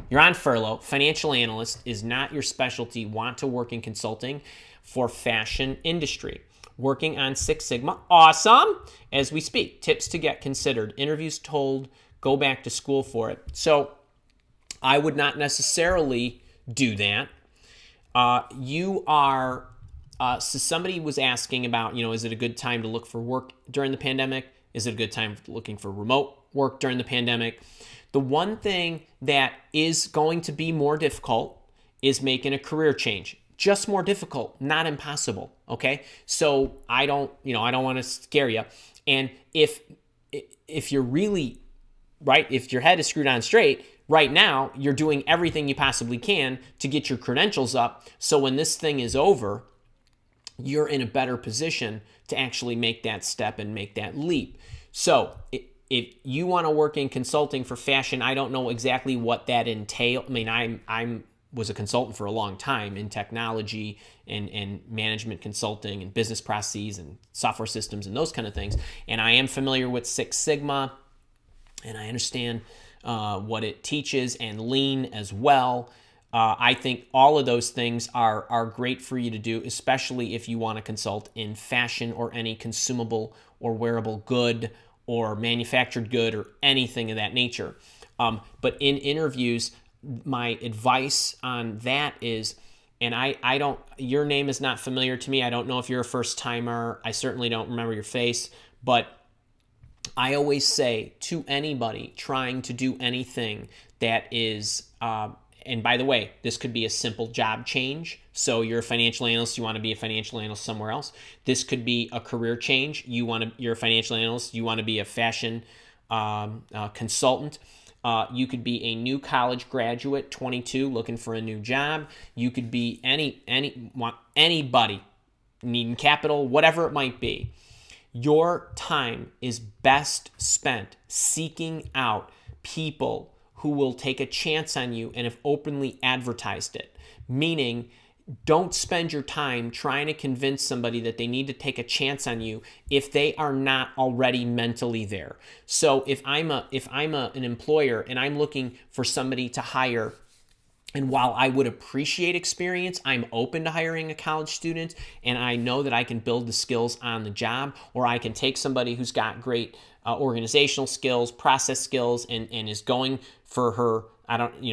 You're on furlough. Financial analyst is not your specialty. Want to work in consulting for fashion industry. Working on Six Sigma. Awesome. As we speak, tips to get considered. Interviews told, go back to school for it. So I would not necessarily do that. So somebody was asking about, is it a good time to look for work during the pandemic? Is it a good time looking for remote work during the pandemic? The one thing that is going to be more difficult is making a career change. Just more difficult, not impossible. Okay. So I don't want to scare you. And if you're really right, if your head is screwed on straight, right now you're doing everything you possibly can to get your credentials up. So when this thing is over, you're in a better position to actually make that step and make that leap. So if you want to work in consulting for fashion, I don't know exactly what that entails. I mean, I was a consultant for a long time in technology and management consulting and business processes and software systems and those kind of things. And I am familiar with Six Sigma, and I understand what it teaches, and Lean as well. I think all of those things are great for you to do, especially if you want to consult in fashion or any consumable or wearable good or manufactured good or anything of that nature. But in interviews, my advice on that is, and I don't, your name is not familiar to me. I don't know if you're a first timer. I certainly don't remember your face, but I always say to anybody trying to do anything that is, and by the way, this could be a simple job change. So you're a financial analyst, you want to be a financial analyst somewhere else. This could be a career change. You're a financial analyst, you want to be a fashion consultant. You could be a new college graduate, 22, looking for a new job. You could be anybody needing capital, whatever it might be. Your time is best spent seeking out people who will take a chance on you and have openly advertised it. Meaning, don't spend your time trying to convince somebody that they need to take a chance on you if they are not already mentally there. So if I'm an employer and I'm looking for somebody to hire, and while I would appreciate experience, I'm open to hiring a college student, and I know that I can build the skills on the job, or I can take somebody who's got great organizational skills, process skills, and is going for her,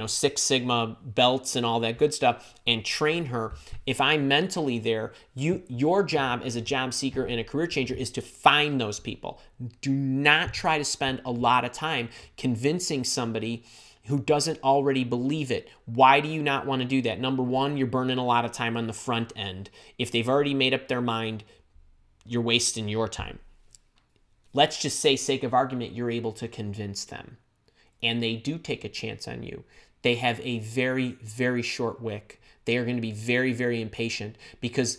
Six Sigma belts and all that good stuff, and train her. If I'm mentally there, your job as a job seeker and a career changer is to find those people. Do not try to spend a lot of time convincing somebody who doesn't already believe it. Why do you not want to do that? Number one, you're burning a lot of time on the front end. If they've already made up their mind, you're wasting your time. Let's just say, sake of argument, you're able to convince them, and they do take a chance on you. They have a very, very short wick. They are going to be very, very impatient because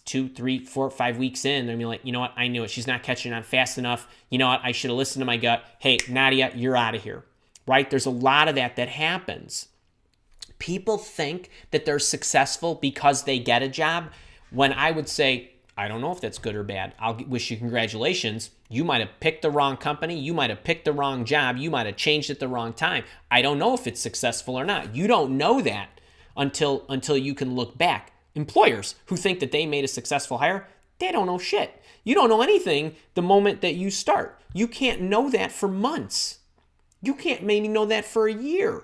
2, 3, 4, 5 weeks in, they're going to be like, you know what? I knew it. She's not catching on fast enough. You know what? I should have listened to my gut. Hey, Nadia, you're out of here. Right? There's a lot of that happens. People think that they're successful because they get a job, when I would say, I don't know if that's good or bad. I'll wish you congratulations. You might have picked the wrong company. You might have picked the wrong job. You might have changed at the wrong time. I don't know if it's successful or not. You don't know that until you can look back. Employers who think that they made a successful hire, they don't know shit. You don't know anything the moment that you start. You can't know that for months. You can't maybe know that for a year,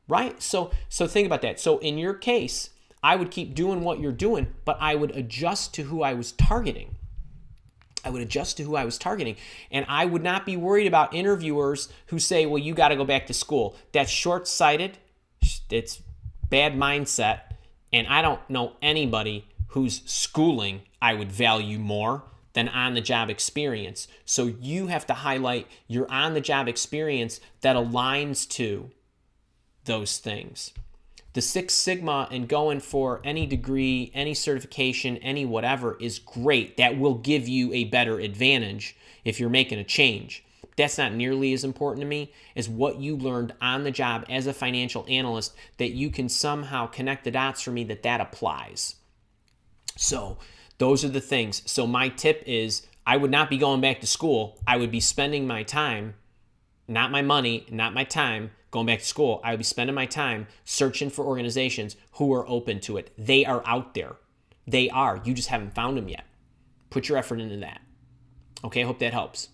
right? So think about that. So in your case, I would keep doing what you're doing, but I would adjust to who I was targeting. And I would not be worried about interviewers who say, well, you got to go back to school. That's short-sighted. It's bad mindset. And I don't know anybody whose schooling I would value more than on-the-job experience. So you have to highlight your on-the-job experience that aligns to those things. The Six Sigma and going for any degree, any certification, any whatever is great. That will give you a better advantage if you're making a change. That's not nearly as important to me as what you learned on the job as a financial analyst, that you can somehow connect the dots for me that applies. So those are the things. So my tip is, I would not be going back to school. I would be spending my time, not my money, not my time, going back to school, I would be spending my time searching for organizations who are open to it. They are out there. They are. You just haven't found them yet. Put your effort into that. Okay, I hope that helps.